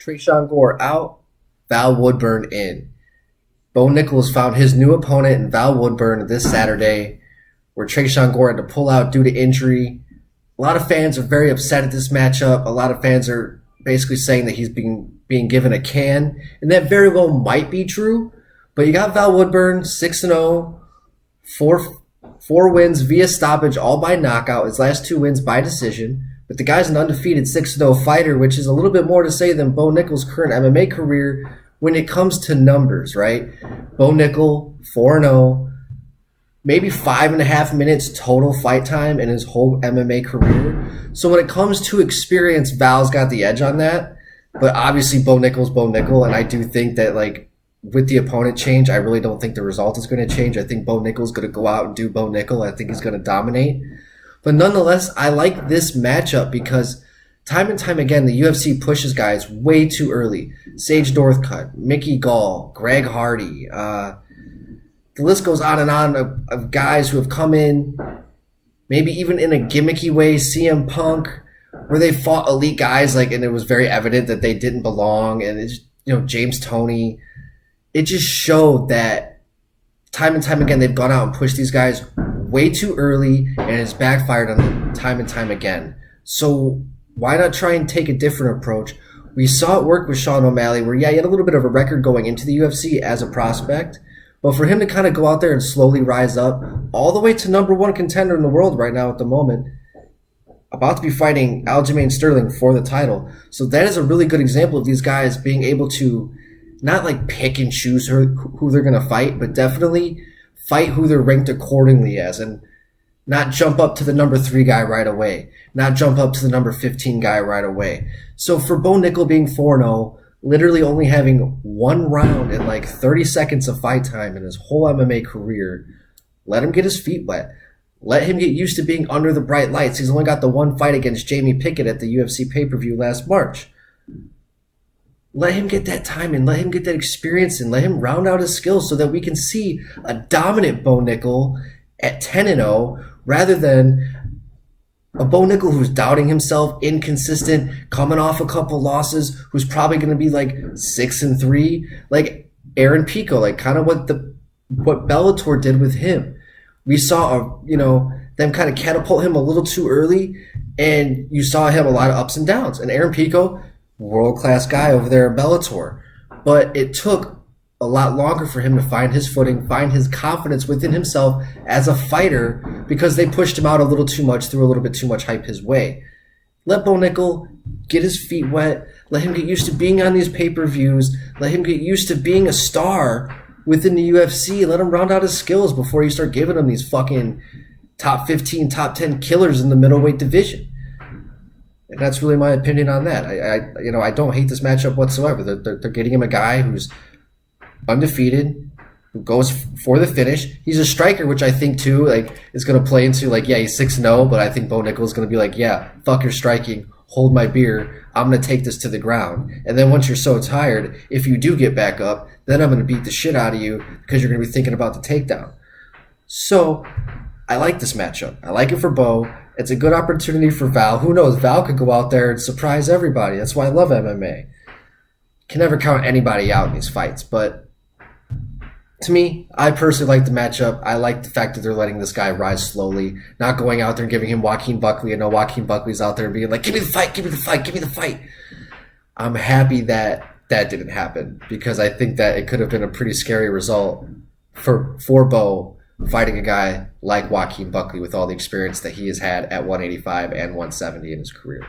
Trayshawn Gore out, Val Woodburn in. Bo Nickal found his new opponent in Val Woodburn this Saturday, where Trayshawn Gore had to pull out due to injury. A lot of fans are very upset at this matchup. A lot of fans are basically saying that he's being given a can, and that very well might be true. But you got Val Woodburn, 6-0, four wins via stoppage, all by knockout. His last 2 wins by decision. But the guy's an undefeated 6-0 fighter, which is a little bit more to say than Bo Nickal's current MMA career when it comes to numbers, right? Bo Nickal, 4-0, maybe 5.5 minutes total fight time in his whole MMA career. So when it comes to experience, Val's got the edge on that. But obviously Bo Nickal's Bo Nickal, and I do think that, like, with the opponent change, I really don't think the result is going to change. I think Bo Nickal's going to go out and do Bo Nickal. I think he's going to dominate. But nonetheless, I like this matchup because time and time again, the UFC pushes guys way too early. Sage Northcutt, Mickey Gall, Greg Hardy. The list goes on and on of guys who have come in, maybe even in a gimmicky way, CM Punk, where they fought elite guys, like, and it was very evident that they didn't belong. And it's, James Toney. It just showed that time and time again, they've gone out and pushed these guys way too early, and it's backfired on them time and time again. So why not try and take a different approach? We saw it work with Sean O'Malley, where, yeah, he had a little bit of a record going into the UFC as a prospect, but for him to kind of go out there and slowly rise up all the way to number 1 contender in the world right now at the moment, about to be fighting Aljamain Sterling for the title. So that is a really good example of these guys being able to not like pick and choose who they're going to fight, but definitely fight who they're ranked accordingly as, and not jump up to the number 3 guy right away, not jump up to the number 15 guy right away. So for Bo Nickal being 4-0, literally only having 1 round and like 30 seconds of fight time in his whole MMA career, let him get his feet wet. Let him get used to being under the bright lights. He's only got the 1 fight against Jamie Pickett at the UFC pay-per-view last March. Let him get that time and let him get that experience and let him round out his skills so that we can see a dominant Bo Nickal at 10-0 rather than a Bo Nickal who's doubting himself, inconsistent, coming off a couple losses, who's probably going to be like 6-3, like Aaron Pico, like kind of what Bellator did with him. We saw them kind of catapult him a little too early, and you saw him a lot of ups and downs. And Aaron Pico, world-class guy over there at Bellator. But it took a lot longer for him to find his footing, find his confidence within himself as a fighter, because they pushed him out a little too much, threw a little bit too much hype his way. Let Bo Nickal get his feet wet. Let him get used to being on these pay-per-views. Let him get used to being a star within the UFC. Let him round out his skills before you start giving him these fucking top 15, top 10 killers in the middleweight division. And that's really my opinion on that. I don't hate this matchup whatsoever. They're getting him a guy who's undefeated, who goes for the finish. He's a striker, which I think too, is going to play into he's 6-0, but I think Bo Nickal is going to be like, yeah, fuck your striking, hold my beer, I'm going to take this to the ground. And then once you're so tired, if you do get back up, then I'm going to beat the shit out of you because you're going to be thinking about the takedown. So I like this matchup. I like it for Bo. It's a good opportunity for Val. Who knows? Val could go out there and surprise everybody. That's why I love MMA. Can never count anybody out in these fights. But to me, I personally like the matchup. I like the fact that they're letting this guy rise slowly, not going out there and giving him Joaquin Buckley. I know Joaquin Buckley's out there and being like, give me the fight, give me the fight, give me the fight. I'm happy that that didn't happen, because I think that it could have been a pretty scary result for Bo fighting a guy like Joaquin Buckley with all the experience that he has had at 185 and 170 in his career.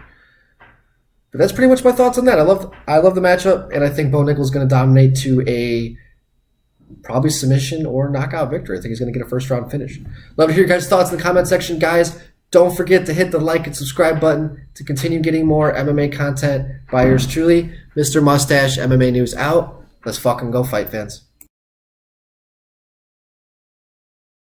But that's pretty much my thoughts on that. I love the matchup, and I think Bo Nickal is going to dominate to a probably submission or knockout victory. I think he's going to get a first-round finish. Love to hear your guys' thoughts in the comment section, guys. Don't forget to hit the like and subscribe button to continue getting more MMA content by yours truly. Mr. Mustache, MMA News out. Let's fucking go, fight fans.